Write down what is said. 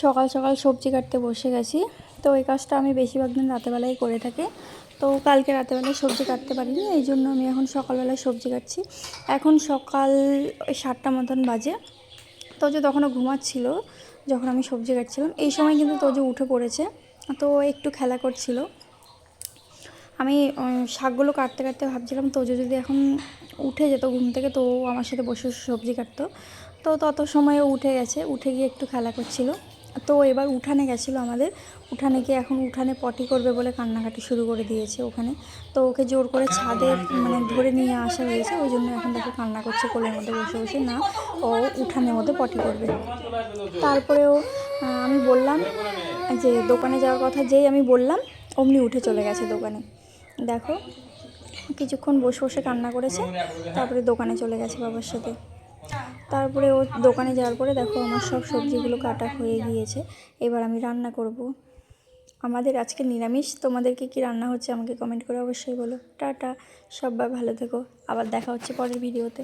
সকাল সকাল সবজি কাটতে বসে গেছি। তো এই কাজটা আমি বেশিরভাগ দিন রাতেরবেলায় করে থাকি। তো কালকে রাতেরবেলায় সবজি কাটতে পারিনি, এই জন্য আমি এখন সকালবেলায় সবজি কাটছি। এখন সকাল 7টা মতন বাজে। তোজো তখনও ঘুমাচ্ছিল যখন আমি সবজি কাটছিলাম। এই সময় কিন্তু তোজো উঠে পড়েছে, তো একটু খেলা করছিল। আমি শাকগুলো কাটতে কাটতে ভাবছিলাম তোজো যদি এখন উঠে যেত ঘুম থেকে, তো আমার সাথে বসে বসে সবজি কাটতো। তো তত সময়ে উঠে গেছে, উঠে গিয়ে একটু খেলা করছিল। তো এবার উঠানে গেছিলো আমাদের, উঠানে গিয়ে এখন উঠানে পটি করবে বলে কান্নাকাটি শুরু করে দিয়েছে ওখানে। তো ওকে জোর করে ছাদে ধরে নিয়ে আসা হয়েছে, ওই জন্য এখন দেখো কান্না করছে কোলের মধ্যে বসে বসে, না ও উঠানের মধ্যে পটি করবে। তারপরেও আমি বললাম যে দোকানে যাওয়ার কথা, যেই আমি বললাম অমনি উঠে চলে গেছে দোকানে। দেখো কিছুক্ষণ বসে বসে কান্না করেছে, তারপরে দোকানে চলে গেছে বাবার সাথে। তারপরে ও দোকানে যাওয়ার পরে দেখো আমার সব সবজিগুলো কাটা হয়ে গিয়েছে। এবার আমি রান্না করব। আমাদের আজকে নিরামিষ। তোমাদেরকে কি রান্না হচ্ছে আমাকে কমেন্ট করে অবশ্যই বলো। টাটা, সবাই ভালো থেকো, আবার দেখা হচ্ছে পরের ভিডিওতে।